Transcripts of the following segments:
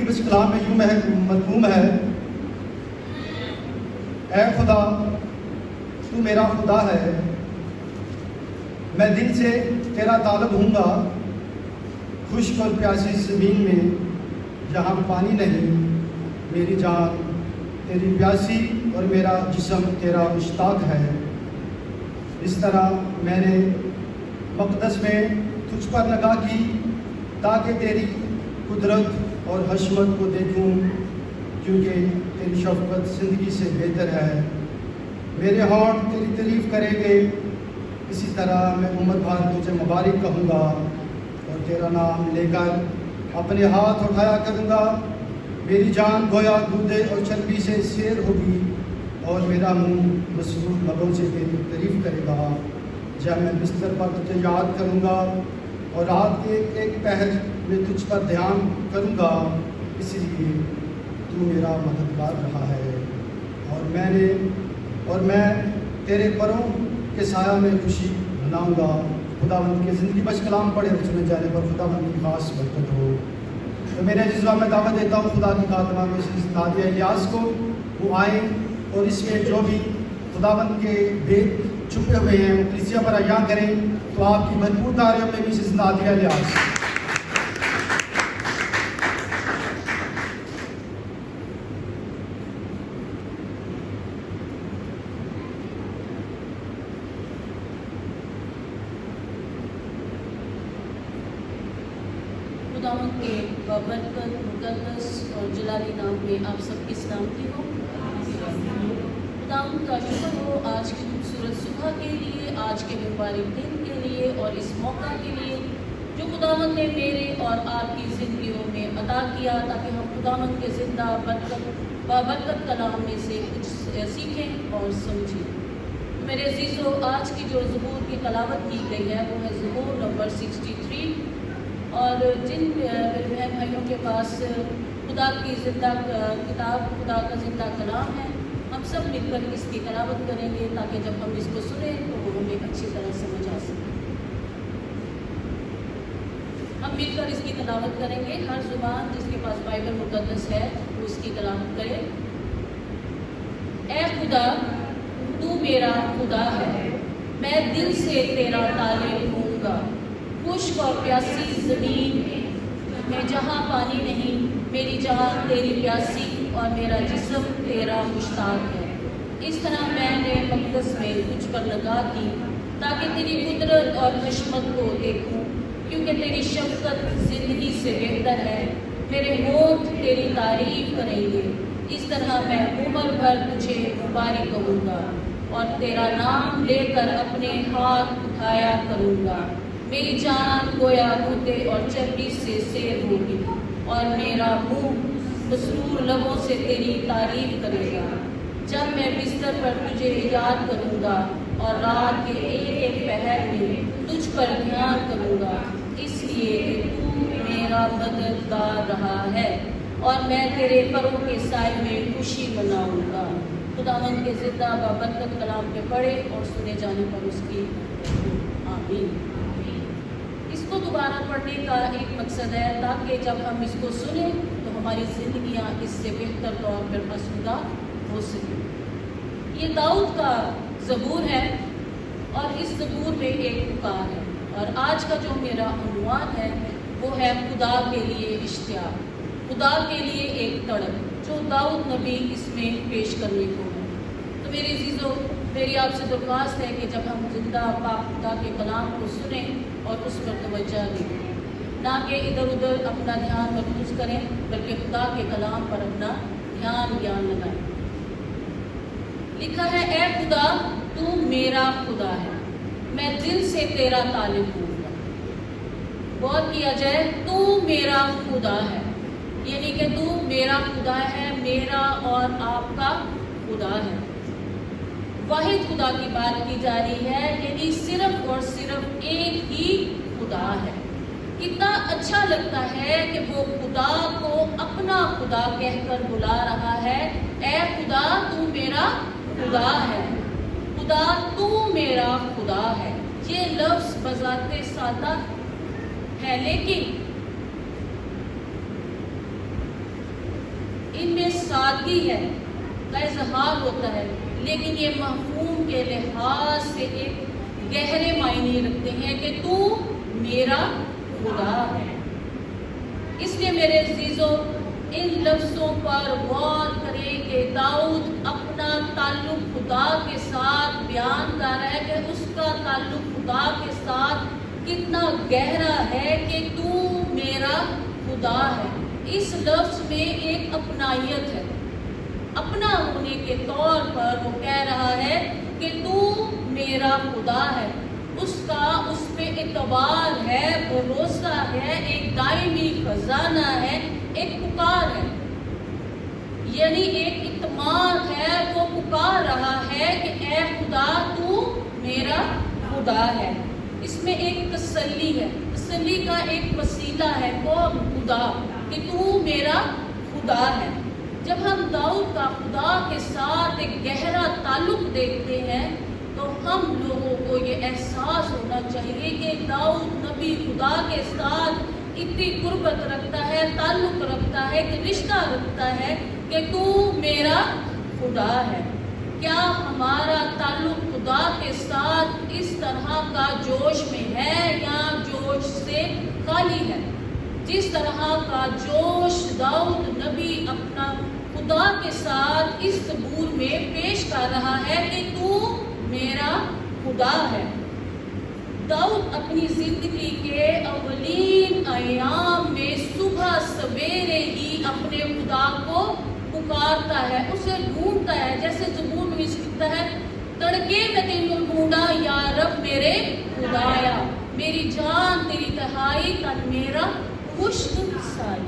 زندگی بس کلام میں یوں مضموم ہے، اے خدا تو میرا خدا ہے، میں دل سے تیرا طالب ہوں گا، خشک اور پیاسی زمین میں جہاں پانی نہیں، میری جان تیری پیاسی اور میرا جسم تیرا مشتاق ہے۔ اس طرح میں نے مقدس میں تجھ پر نگاہ کی تاکہ تیری قدرت اور حشمت کو دیکھوں، کیونکہ تیری شفقت زندگی سے بہتر ہے۔ میرے ہونٹ تیری تعریف کریں گے، اسی طرح میں امت بھر تجھے مبارک کہوں گا اور تیرا نام لے کر اپنے ہاتھ اٹھایا کروں گا۔ میری جان گویا دودے اور چربی سے سیر ہوگی اور میرا منہ مسرور لبوں سے تیری تعریف کرے گا۔ جب میں بستر پر تجھے یاد کروں گا اور رات کے ایک پہر میں تجھ پر دھیان کروں گا، اس لیے تو میرا مددگار رہا ہے اور میں تیرے پروں کے سایہ میں خوشی مناؤں گا۔ خداوند کی زندگی بخش کلام پڑھے اور سنے جانے پر خداوند کی خاص برکت ہو۔ تو میرے عزیزوں میں دعوت دیتا ہوں خدا کی خاتمہ میں نادیہ الیاس کو، وہ آئیں اور اس میں جو بھی خداوند کے بید چھپے ہوئے ہیں وہ کلیسیا پر عیاں کریں۔ تو آپ کی بھرپور تعریف میں مسز نادیہ الیاس۔ خداوند کے بابرکت مقدس اور جلالی نام میں آپ سب کی سلامتی ہو۔ خداوند کا شکر ہو آج کی خوبصورت صبح کے لیے، آج کے مبارک دن کے لیے اور اس موقع کے لیے جو خداوند نے میرے اور آپ کی زندگیوں میں عطا کیا، تاکہ ہم خداوند کے زندہ بابرکت کلام میں سے کچھ سیکھیں اور سمجھیں۔ میرے عزیزو، آج کی جو زبور کی تلاوت کی گئی ہے وہ ہے زبور نمبر 63، اور جن میرے بہن بھائیوں کے پاس خدا کی زندہ کتاب، خدا کا زندہ کلام ہے، ہم سب مل کر اس کی تلاوت کریں گے تاکہ جب ہم اس کو سنیں تو وہ ہمیں اچھی طرح سمجھ آ سکے۔ ہم مل کر اس کی تلاوت کریں گے، ہر زبان جس کے پاس بائبل مقدس ہے وہ اس کی تلاوت کرے۔ اے خدا تو میرا خدا ہے، میں دل سے تیرا طالب ہوں گا، خشک اور پیاسی زمین میں جہاں پانی نہیں، میری جان تیری پیاسی اور میرا جسم تیرا مشتاق ہے۔ اس طرح میں نے مقدس میں تجھ پر نگاہ کی تاکہ تیری قدرت اور حشمت کو دیکھوں، کیونکہ تیری شفقت زندگی سے بہتر ہے۔ میرے ہونٹ تیری تعریف کریں گے، اس طرح میں عمر بھر تجھے مبارک کہوں گا اور تیرا نام لے کر اپنے ہاتھ اٹھایا کروں گا۔ میری جان گویا دودے اور چربی سے سیر ہوگی اور میرا منہ مسرور لبوں سے تیری تعریف کرے گا۔ جب میں بستر پر تجھے یاد کروں گا اور رات کے ایک پہر میں تجھ پر دھیان کروں گا، اس لیے کہ تو میرا مددگار رہا ہے اور میں تیرے پروں کے سائے میں خوشی مناؤں گا۔ خداوند کے زندہ بابرکت کلام کے پڑھے اور سنے جانے پر اس کی آمین۔ اس کو دوبارہ پڑھنے کا ایک مقصد ہے تاکہ جب ہم اس کو سنیں تو ہماری زندگیاں اس سے بہتر طور پر آسودہ ہو سکیں۔ یہ داؤد کا زبور ہے اور اس زبور میں ایک پکار ہے، اور آج کا جو میرا عنوان ہے وہ ہے خدا کے لیے اشتیاق، خدا کے لیے ایک تڑپ جو داؤد نبی اس میں پیش کرنے کو ہے۔ تو میرے عزیزو، میری آپ سے درخواست ہے کہ جب ہم زندہ پاک خدا کے کلام کو سنیں اور اس پر توجہ دیں، نہ کہ ادھر ادھر اپنا دھیان مرکوز کریں، بلکہ خدا کے کلام پر اپنا دھیان لگائیں۔ لکھا ہے، اے خدا تو میرا خدا ہے، میں دل سے تیرا طالب ہوں گا۔ غور کیا جائے، تو میرا خدا ہے، یعنی کہ تو میرا خدا ہے، میرا اور آپ کا خدا ہے۔ واحد خدا کی بات کی جا رہی ہے، یعنی صرف اور صرف ایک ہی خدا ہے۔ کتنا اچھا لگتا ہے کہ وہ خدا کو اپنا خدا کہہ کر بلا رہا ہے، اے خدا تو میرا خدا ہے، خدا تو میرا خدا ہے۔ یہ لفظ بذات سادہ ہے، لیکن ان میں سادگی ہے کا اظہار ہوتا ہے، لیکن یہ مفہوم کے لحاظ سے ایک گہرے معنی رکھتے ہیں کہ تو میرا خدا ہے۔ اس لیے میرے عزیزو، ان لفظوں پر غور کریں کہ داؤد اپنا تعلق خدا کے ساتھ بیان کر رہا ہے کہ اس کا تعلق خدا کے ساتھ کتنا گہرا ہے کہ تو میرا خدا ہے۔ اس لفظ میں ایک اپنائیت ہے، اپنا ہونے کے طور پر وہ کہہ رہا ہے کہ تو میرا خدا ہے۔ اس کا اس پہ اعتبار ہے، بھروسہ ہے، ایک دائمی خزانہ ہے، ایک پکار ہے، یعنی ایک اعتماد ہے۔ وہ پکار رہا ہے کہ اے خدا تو میرا خدا ہے۔ اس میں ایک تسلی ہے، تسلی کا ایک وسیلہ ہے وہ خدا، کہ تو میرا خدا ہے۔ جب ہم داؤد کا خدا کے ساتھ ایک گہرا تعلق دیکھتے ہیں تو ہم لوگوں کو یہ احساس ہونا چاہیے کہ داؤد نبی خدا کے ساتھ اتنی قربت رکھتا ہے، تعلق رکھتا ہے، کہ رشتہ رکھتا ہے کہ تو میرا خدا ہے۔ کیا ہمارا تعلق خدا کے ساتھ اس طرح کا جوش میں ہے یا جوش سے خالی ہے؟ جس طرح کا جوش داؤد نبی اپنا خدا کے ساتھ اس ثبوت میں پیش کر رہا ہے کہ تو میرا خدا ہے۔ داؤد اپنی زندگی کے اولین ایام میں صبح سویرے ہی اپنے خدا کو پکارتا ہے، اسے ڈھونڈتا ہے، جیسے زبور میں لکھتا ہے، تڑکے میں تینوں ڈھونڈا یا رب میرے خدایا، میری جان تیری تہائی تن میرا خشک سائی۔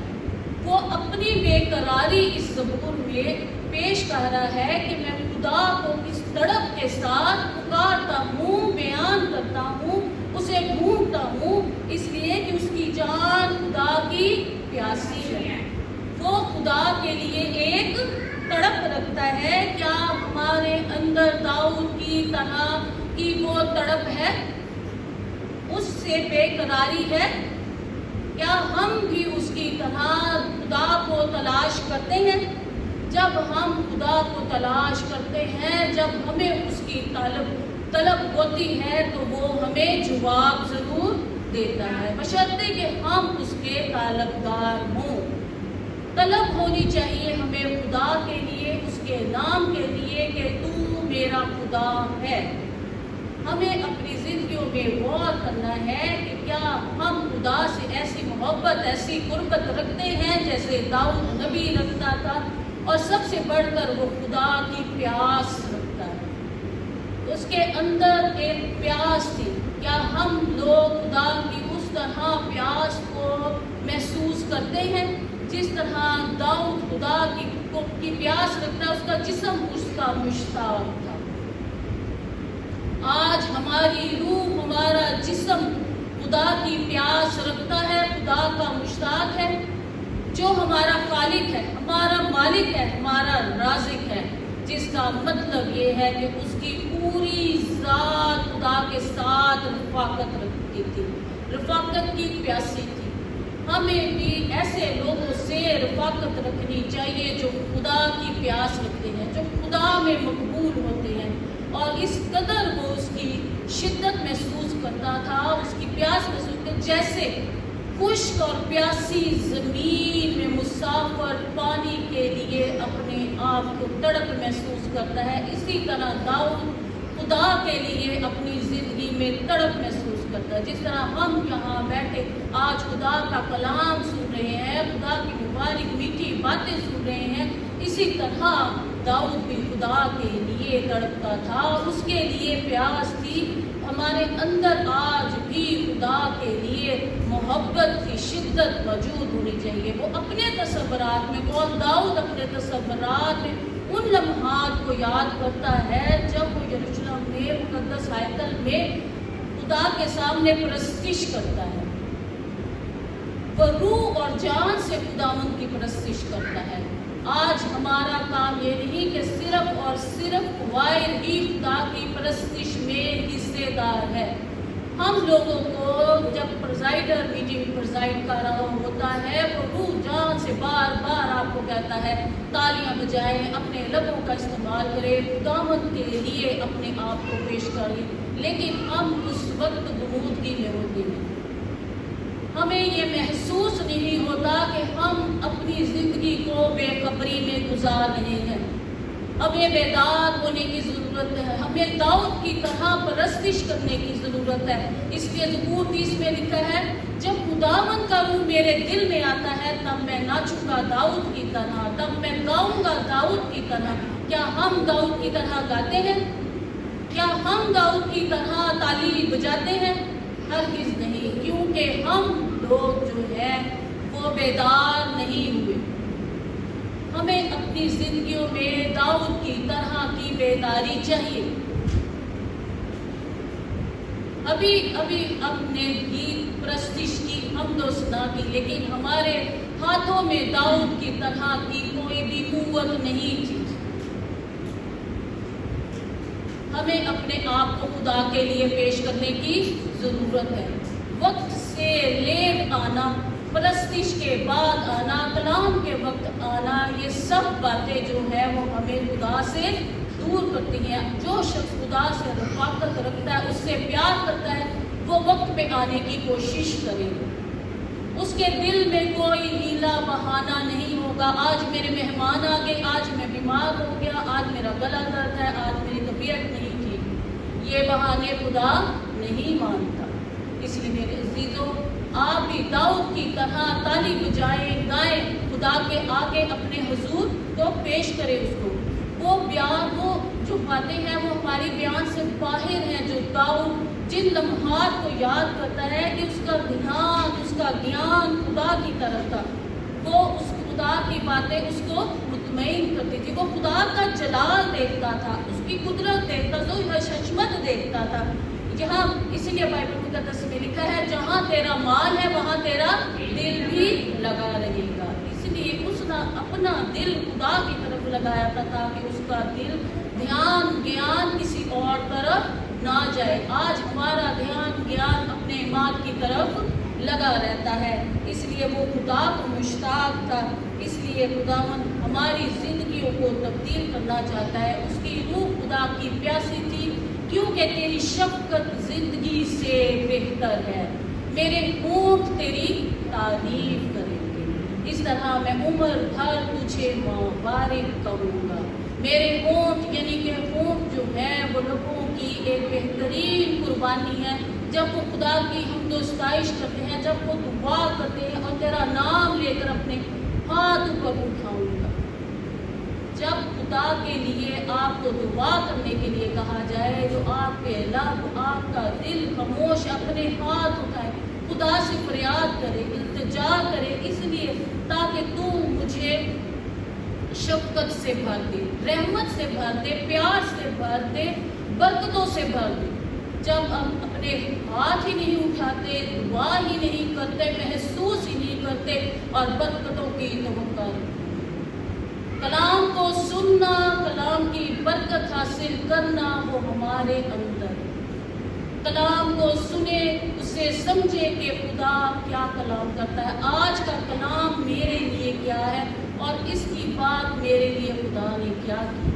وہ اپنی بے قراری اس زبور میں پیش کر رہا ہے کہ میں خدا کو اس تڑپ کے ساتھ پکارتا ہوں، بیان کرتا ہوں، اسے ڈھونڈتا ہوں، اس لیے کہ اس کی جان خدا کی پیاسی ہے۔ وہ خدا کے لیے ایک تڑپ رکھتا ہے۔ کیا ہمارے اندر داؤد کی طرح کی وہ تڑپ ہے؟ اس سے بے قراری ہے؟ کیا ہم بھی اس کی طرح خدا کو تلاش کرتے ہیں؟ جب ہم خدا کو تلاش کرتے ہیں، جب ہمیں اس کی طلب ہوتی ہے تو وہ ہمیں جواب ضرور دیتا ہے، بشرطے کہ ہم اس کے طلبگار ہوں۔ طلب ہونی چاہیے ہمیں خدا کے لیے، اس کے نام کے لیے کہ تو میرا خدا ہے۔ ہمیں اپنی زندگیوں میں غور کرنا ہے کہ کیا ہم خدا سے ایسی محبت، ایسی قربت رکھتے ہیں جیسے داؤد نبی رکھتا تھا، اور سب سے بڑھ کر وہ خدا کی پیاس رکھتا ہے۔ اس کے اندر ایک پیاس تھی۔ کیا ہم لوگ خدا کی اس طرح پیاس کو محسوس کرتے ہیں جس طرح داؤد خدا کی پیاس رکھتا ہے؟ اس کا جسم اس کا مشتاق تھا۔ آج ہماری روح، ہمارا جسم خدا کی پیاس رکھتا ہے، خدا کا مشتاق ہے، جو ہمارا خالق ہے، ہمارا مالک ہے، ہمارا رازق ہے، جس کا مطلب یہ ہے کہ اس کی پوری ذات خدا کے ساتھ رفاقت رکھتی تھی، رفاقت کی پیاسی تھی۔ ہمیں بھی ایسے لوگوں سے رفاقت رکھنی چاہیے جو خدا کی پیاس رکھتے ہیں، جو خدا میں مقبول ہوتے ہیں، اور اس قدر وہ اس کی شدت محسوس کرتا تھا، اس کی پیاس محسوس کرتا، جیسے خشک اور پیاسی زمین میں مسافر پانی کے لیے اپنے آپ کو تڑپ محسوس کرتا ہے، اسی طرح داؤد خدا کے لیے اپنی زندگی میں تڑپ محسوس کرتا ہے۔ جس طرح ہم یہاں بیٹھے آج خدا کا کلام سن رہے ہیں، خدا کی مبارک میٹھی باتیں سن رہے ہیں، اسی طرح داؤد بھی خدا کے لیے تڑپتا تھا، اس کے لیے پیاس تھی۔ ہمارے اندر آج بھی خدا کے لیے محبت کی شدت موجود ہونی چاہیے۔ وہ اپنے تصورات میں، کون داؤد اپنے تصورات میں ان لمحات کو یاد کرتا ہے جب وہ یروشلم میں مقدس ہیکل میں خدا کے سامنے پرستش کرتا ہے، وہ روح اور جان سے خداوند کی پرستش کرتا ہے۔ آج ہمارا کام یہ نہیں کہ صرف اور صرف وائر ہی خدا کی پرستش میں حصے دار ہے۔ ہم لوگوں کو جب پرزائڈر میٹنگ پرزائڈ کر رہا ہوتا ہے، وہ روح جان سے بار بار آپ کو کہتا ہے تالیاں بجائیں، اپنے لبوں کا استعمال کریں، خداوند کے لیے اپنے آپ کو پیش کریں، لیکن ہم اس وقت غنودگی میں ہوتے ہیں۔ ہمیں یہ محسوس نہیں ہوتا کہ ہم اپنی زندگی کو بے خبری میں گزار رہے ہیں۔ ہمیں بیدار ہونے کی ضرورت ہے، ہمیں داؤد کی طرح پرستش کرنے کی ضرورت ہے۔ اس لیے زبور 30 میں لکھا ہے، جب خداوند کا روح میرے دل میں آتا ہے تب میں ناچوں گا داؤد کی طرح، تب میں گاؤں گا داؤد کی طرح۔ کیا ہم داؤد کی طرح گاتے ہیں؟ کیا ہم داؤد کی طرح تالی بجاتے ہیں؟ ہرگز نہیں، کیونکہ ہم لوگ جو ہیں وہ بیدار نہیں ہوئے۔ ہمیں اپنی زندگیوں میں داؤد کی طرح کی بیداری چاہیے۔ ابھی ہم نے گیت پرستش کی، حمد و ثنا کی، لیکن ہمارے ہاتھوں میں داؤد کی طرح کی کوئی بھی قوت نہیں تھی۔ ہمیں اپنے آپ کو خدا کے لیے پیش کرنے کی ضرورت ہے۔ وقت سے لیٹ آنا، پرستش کے بعد آنا، کلام کے وقت آنا، یہ سب باتیں جو ہیں وہ ہمیں خدا سے دور کرتی ہیں۔ جو شخص خدا سے رفاقت رکھتا ہے، اس سے پیار کرتا ہے، وہ وقت پہ آنے کی کوشش کرے۔ اس کے دل میں کوئی ہیلا بہانہ نہیں ہوگا، آج میرے مہمان آ گئے، آج میں بیمار ہو گیا، آج میرا گلا درد ہے، آج میری طبیعت نہیں ٹھیک۔ یہ بہانے خدا نہیں مانتا۔ اس لیے میرے عزیزوں، آپ بھی داؤد کی طرح تالی بجائیں، گائیں، خدا کے آگے اپنے حضور کو پیش کریں اس کو۔ وہ بیان، وہ جو باتیں ہیں وہ ہماری بیان سے باہر ہیں۔ جو داؤد جن لمحات کو یاد کرتا ہے کہ اس کا دھیان، اس کا گیان خدا کی طرف تھا، وہ اس خدا کی باتیں اس کو مطمئن کرتی تھی۔ وہ خدا کا جلال دیکھتا تھا، اس کی قدرت دیکھتا تھا، حشمت دیکھتا تھا۔ جہاں اس لیے بائبل مقدس میں لکھا ہے، جہاں تیرا مال ہے وہاں تیرا دل بھی لگا رہے گا۔ اس لیے اس نے اپنا دل خدا کی طرف لگایا تھا تاکہ اس کا دل، دھیان، گیان کسی اور طرف نہ جائے۔ آج ہمارا دھیان، گیان اپنے مال کی طرف لگا رہتا ہے، اس لیے وہ خدا کو مشتاق تھا۔ اس لیے خداوند ہماری زندگیوں کو تبدیل کرنا چاہتا ہے۔ اس کی روح خدا کی پیاسی تھی، کیونکہ تیری شفقت زندگی سے بہتر ہے، میرے ہونٹ تیری تعریف کریں گے۔ اس طرح میں عمر بھر تجھے مبارک کروں گا۔ میرے ہونٹ، یعنی کہ ہونٹ جو ہے وہ لوگوں کی ایک بہترین قربانی ہے۔ جب وہ خدا کی حمد و ستائش کرتے ہیں، جب وہ دعا کرتے ہیں اور تیرا نام لے کر اپنے ہاتھ اوپر اٹھاؤں گا۔ جب خدا کے لیے آپ کو دعا کرنے کے لیے کہا جائے تو آپ کے لب، آپ کا دل خاموش اپنے ہاتھ اٹھائے، خدا سے فریاد کرے، التجا کرے، اس لیے تاکہ تو مجھے شفقت سے بھر دے، رحمت سے بھر دے، پیار سے بھر دے، برکتوں سے بھر دے۔ جب ہم اپنے ہاتھ ہی نہیں اٹھاتے، دعا ہی نہیں کرتے، محسوس ہی نہیں کرتے اور برکتوں کی توقع، کلام کو سننا، کلام کی برکت حاصل کرنا، وہ ہمارے اندر، کلام کو سنے، اسے سمجھے کہ خدا کیا کلام کرتا ہے، آج کا کلام میرے لیے کیا ہے اور اس کی بات میرے لیے خدا نے کیا کی۔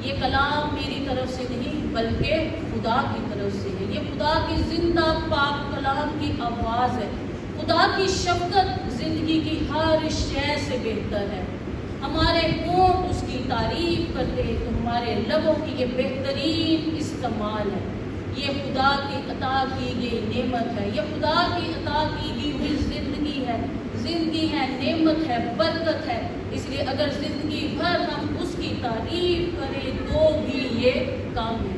یہ کلام میری طرف سے نہیں بلکہ خدا کی طرف سے ہے۔ یہ خدا کی زندہ پاک کلام کی آواز ہے۔ خدا کی شفقت زندگی کی ہر شے سے بہتر ہے۔ ہمارے ہونٹ اس کی تعریف کرتے تو ہمارے لبوں کی یہ بہترین استعمال ہے۔ یہ خدا کی عطا کی گئی نعمت ہے، یہ خدا کی عطا کی گئی ہوئی زندگی ہے، نعمت ہے، برکت ہے۔ اس لیے اگر زندگی بھر ہم اس کی تعریف کریں تو بھی یہ کام ہے۔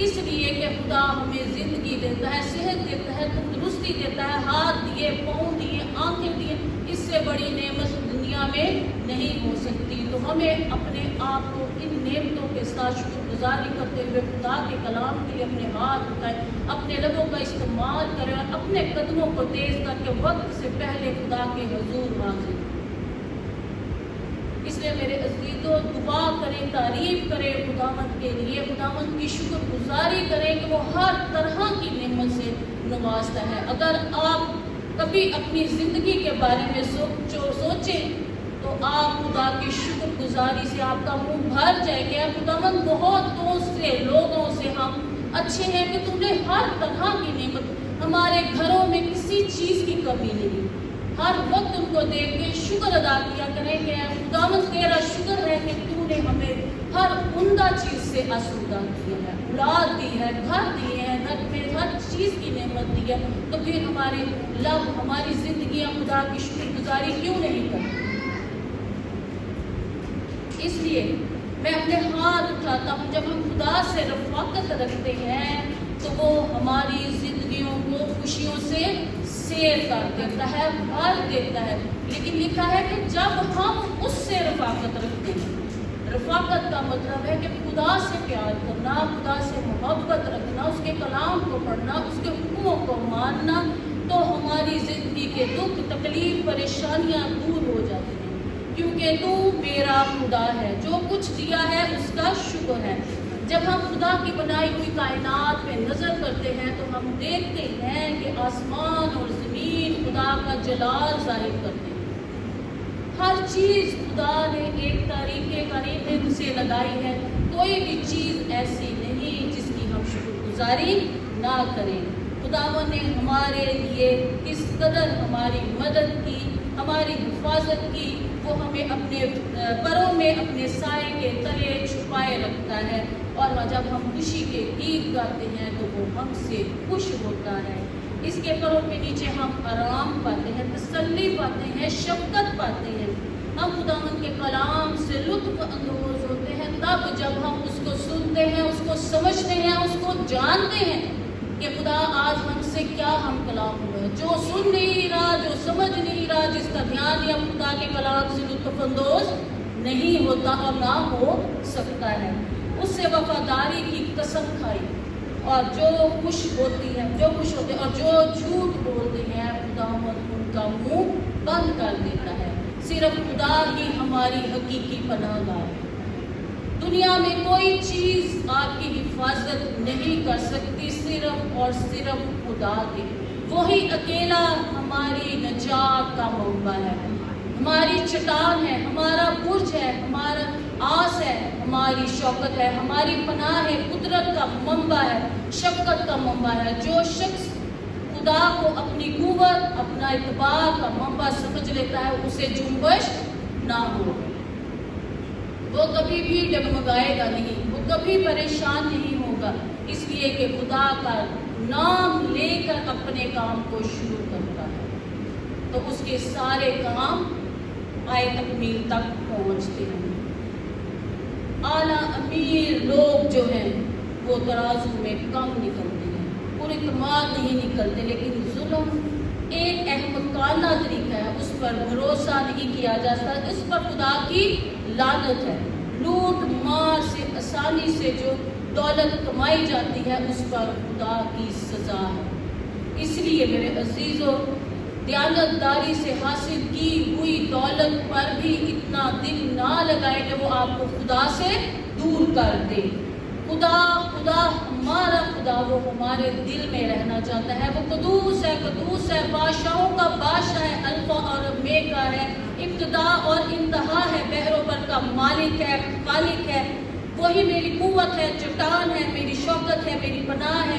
اس لیے کہ خدا ہمیں زندگی دیتا ہے، صحت دیتا ہے، تندرستی دیتا ہے، ہاتھ دیے، پاؤں دیے، آنکھیں دیے، اس سے بڑی نعمت دنیا میں نہیں ہو سکتی۔ تو ہمیں اپنے آپ کو ان نعمتوں کے ساتھ شکر گزاری کرتے ہوئے خدا کے کلام کے لیے اپنے ہاتھ اٹھائیں، اپنے لبوں کا استعمال کریں اور اپنے قدموں کو تیز کر کے وقت سے پہلے خدا کے حضور حاضر۔ اس لیے میرے عزیزوں، دعا کریں، تعریف کریں خداوند کے لیے، خداوند کی شکر گزاری کریں کہ وہ ہر طرح کی نعمت سے نوازتا ہے۔ اگر آپ کبھی اپنی زندگی کے بارے میں سوچیں تو آپ خدا کی شکر گزاری سے آپ کا منہ بھر جائے کہ اے خداوند بہت دوسرے لوگوں سے ہم اچھے ہیں کہ تم نے ہر طرح کی نعمت، ہمارے گھروں میں کسی چیز کی کمی نہیں، ہر وقت ان کو دیکھ کے شکر ادا کیا کریں کہ اے خداوند تیرا شکر ہے کہ تو نے ہمیں ہر عمدہ چیز سے آسودہ کیا ہے، اولاد دی ہے، گھر دیے ہیں، گھر میں ہر چیز کی نعمت دی ہے، تو پھر ہمارے لب، ہماری زندگیاں خدا کی شکر گزاری کیوں نہیں کرتی؟ اس لیے میں اپنے ہاتھ اٹھاتا ہوں، جب ہم خدا سے رفاقت رکھتے ہیں تو وہ ہماری زندگیوں کو خوشیوں سے سیر کر دیتا ہے، بھر دیتا ہے۔ لیکن لکھا ہے کہ جب ہم اس سے رفاقت رکھتے ہیں، رفاقت کا مطلب ہے کہ خدا سے پیار کرنا، خدا سے محبت رکھنا، اس کے کلام کو پڑھنا، اس کے حکموں کو ماننا، تو ہماری زندگی کے دکھ، تکلیف، پریشانیاں دور ہو جاتی ہیں، کیونکہ تو میرا خدا ہے، جو کچھ دیا ہے اس کا شکر ہے۔ جب ہم خدا کی بنائی ہوئی کائنات پہ نظر کرتے ہیں تو ہم دیکھتے ہیں کہ آسمان اور زمین خدا کا جلال ظاہر کرتے ہیں، ہر چیز خدا نے ایک طریقے قریب سے لگائی ہے، کوئی بھی چیز ایسی نہیں جس کی ہم شکر گزاری نہ کریں۔ خداوند نے ہمارے لیے کس قدر ہماری مدد کی، ہماری حفاظت کی، وہ ہمیں اپنے پروں میں اپنے سائے کے تلے چھپائے رکھتا ہے، اور جب ہم خوشی کے گیت گاتے ہیں تو وہ ہم سے خوش ہوتا ہے۔ اس کے پروں کے نیچے ہم آرام پاتے ہیں، تسلی پاتے ہیں، شفقت پاتے ہیں۔ ہم خداوند کے کلام سے لطف اندوز ہوتے ہیں تب جب ہم اس کو سنتے ہیں، اس کو سمجھتے ہیں، اس کو جانتے ہیں کہ خدا آج ہم سے کیا ہم کلام ہوا ہے۔ جو سن نہیں رہا، جو سمجھ نہیں رہا، جس کا دھیان یا خدا کے کلام سے لطف اندوز نہیں ہوتا اور نہ ہو سکتا ہے، اس سے وفاداری کی قسم کھائی، اور جو خوش ہوتے ہیں اور جو جھوٹ بولتے ہیں خداوند ان کا منہ بند کر دیتا ہے۔ صرف خدا ہی ہماری حقیقی پناہ گاہ ہے۔ دنیا میں کوئی چیز آپ کی حفاظت نہیں کر سکتی، صرف اور صرف خدا کی۔ وہی اکیلا ہماری نجات کا منبع ہے، ہماری چٹان ہے، ہمارا برج ہے، ہمارا آس ہے، ہماری شوکت ہے، ہماری پناہ ہے، قدرت کا منبع ہے، شفقت کا منبع ہے۔ جو شخص خدا کو اپنی قوت، اپنا اعتبار کا منبع سمجھ لیتا ہے، اسے جنبش نہ ہو، وہ کبھی بھی ڈگمگائے گا نہیں، وہ کبھی پریشان نہیں ہوگا، اس لیے کہ خدا کا نام لے کر اپنے کام کو شروع کرتا ہے تو اس کے سارے کام آئے تکمیل تک پہنچتے ہیں۔ اعلیٰ امیر لوگ جو ہیں وہ ترازو میں کم نکلتے ہیں، پر اعتماد نہیں نکلتے، لیکن ظلم ایک احمقانہ طریقہ ہے، اس پر بھروسہ نہیں کیا جا سکتا، اس پر خدا کی لعنت ہے۔ لوٹ مار سے آسانی سے جو دولت کمائی جاتی ہے اس پر خدا کی سزا ہے۔ اس لیے میرے عزیزو، دیانتداری سے حاصل کی ہوئی دولت پر بھی اتنا دل نہ لگائے کہ وہ آپ کو خدا سے دور کر دے۔ خدا ہمارا خدا، وہ ہمارے دل میں رہنا چاہتا ہے، وہ قدوس ہے، بادشاہوں کا بادشاہ ہے، الفا اور اومیگا ہے، ابتدا اور انتہا ہے، بحروں پر کا مالک ہے، خالق ہے، وہی میری قوت ہے، چٹان ہے، میری شوکت ہے، میری پناہ ہے،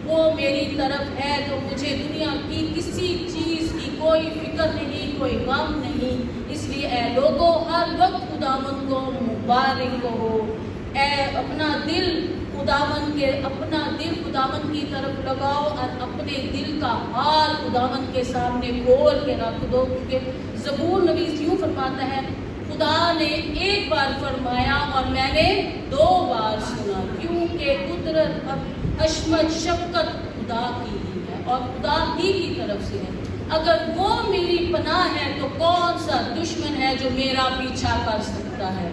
وہ میری طرف ہے، تو مجھے دنیا کی کسی چیز کی کوئی فکر نہیں، کوئی غم نہیں۔ اس لیے اے لوگوں، ہر وقت خداوند کو مبارک ہو، اے اپنا دل خداوند کی طرف لگاؤ اور اپنے دل کا حال خداوند کے سامنے کھول کے رکھ دو، کیونکہ زبور نویس یوں فرماتا ہے، خدا نے ایک بار فرمایا اور میں نے 2 بار سنا، کیونکہ قدرت، عظمت، شفقت خدا کی ہی ہے اور خدا ہی کی طرف سے ہے۔ اگر وہ میری پناہ ہے تو کون سا دشمن ہے جو میرا پیچھا کر سکتا ہے؟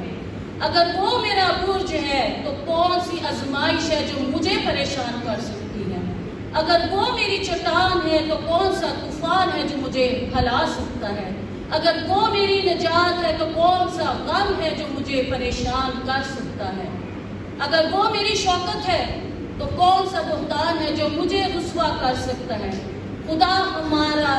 اگر وہ میرا برج ہے تو کون سی آزمائش ہے جو مجھے پریشان کر سکتی ہے؟ اگر وہ میری چٹان ہے تو کون سا طوفان ہے جو مجھے ہلا سکتا ہے؟ اگر وہ میری نجات ہے تو کون سا غم ہے جو مجھے پریشان کر سکتا ہے؟ اگر وہ میری شوکت ہے تو کون سا بہتان ہے جو مجھے رسوا کر سکتا ہے؟ خدا ہمارا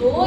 2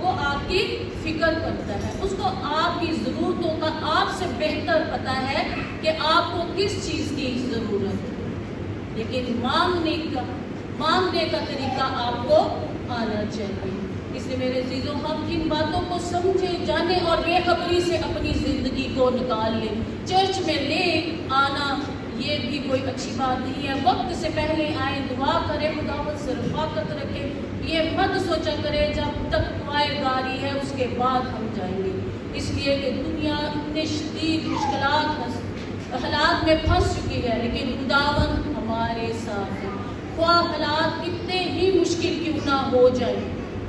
وہ آپ کی فکر کرتا ہے، اس کو آپ کی ضرورتوں کا آپ سے بہتر پتہ ہے کہ آپ کو کس چیز کی ضرورت ہے، لیکن مانگنے کا طریقہ آپ کو آنا چاہیے۔ اس لیے میرے عزیزوں، ہم ان باتوں کو سمجھے جانے اور بے خبری سے اپنی زندگی کو نکال لیں۔ چرچ میں لے آنا یہ بھی کوئی اچھی بات نہیں ہے، وقت سے پہلے آئیں، دعا کریں، خداوند سے رفاقت رکھیں، یہ مت سوچا کریں جب تک دعائے گاری ہے اس کے بعد ہم جائیں گے، اس لیے کہ دنیا اتنے شدید حالات میں پھنس چکی ہے، لیکن خداوند ہمارے ساتھ ہے، خواہ حالات کتنے ہی مشکل کیوں نہ ہو جائے،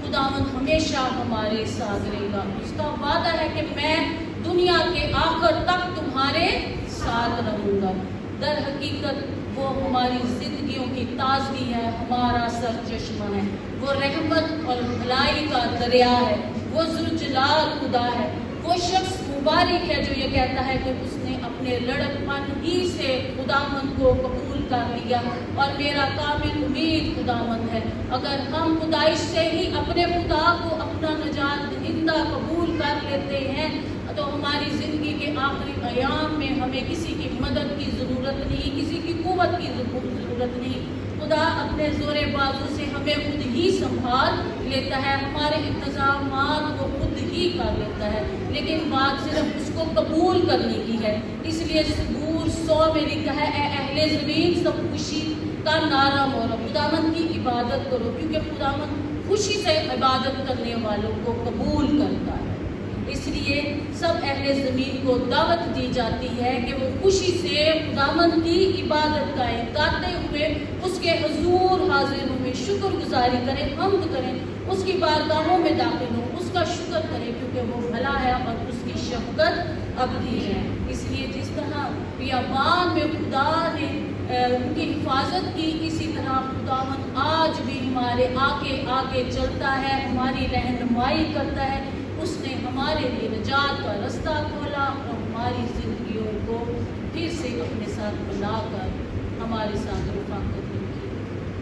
خداوند ہمیشہ ہمارے ساتھ رہے گا۔ اس کا وعدہ ہے کہ میں دنیا کے آخر تک تمہارے ساتھ رہوں گا۔ در حقیقت وہ ہماری زندگیوں کی تازگی ہے، ہمارا سر چشمہ ہے، وہ رحمت اور بھلائی کا دریا ہے، وہ ذوالجلال خدا ہے، وہ شخص مبارک ہے جو یہ کہتا ہے کہ اس نے اپنے لڑکپن ہی سے خداوند کو قبول کر لیا اور میرا کامل امید خداوند ہے۔ اگر ہم خدائش سے ہی اپنے خدا کو اپنا نجات دہندہ قبول کر لیتے ہیں تو ہماری زندگی کے آخری ایام میں ہمیں کسی کی مدد کی ضرورت نہیں، کسی کی قوت کی ضرورت نہیں، خدا اپنے زور بازو سے ہمیں خود ہی سنبھال لیتا ہے، ہمارے انتظامات وہ خود ہی کر لیتا ہے، لیکن بات صرف اس کو قبول کرنے کی ہے۔ اس لیے زبور 100 میں لکھا ہے، اے اہل زمین سب خوشی کا نعرہ مارو، خداوند کی عبادت کرو، کیونکہ خداوند خوشی سے عبادت کرنے والوں کو قبول کرتا ہے۔ اس لیے سب اہل زمین کو دعوت دی جاتی ہے کہ وہ خوشی سے خداوند کی عبادت کریں، گاتے ہوئے اس کے حضور حاضر ہوئے شکر گزاری کریں، حمد کریں، اس کی بارگاہوں میں داخل ہوں، اس کا شکر کریں کیونکہ وہ بھلا ہے اور اس کی شفقت ابدی ہے۔ اس لیے جس طرح بیابان میں خدا نے ان کی حفاظت کی، اسی طرح خداوند آج بھی ہمارے آگے چلتا ہے، ہماری رہنمائی کرتا ہے، اس نے ہمارے لیے نجات کا رستہ کھولا اور ہماری زندگیوں کو پھر سے اپنے ساتھ بنا کر ہمارے ساتھ رفاقت رکھی۔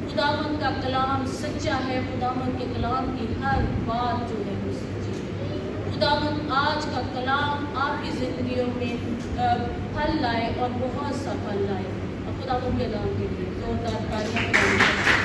خداوند کا کلام سچا ہے، خداوند کے کلام کی ہر بات جو ہے وہ سچی ہے۔ خداوند آج کا کلام آپ کی زندگیوں میں پھل لائے اور بہت سا پھل لائے، اور خداوند کے نام کے لیے زوردار تالیاں بجائیں۔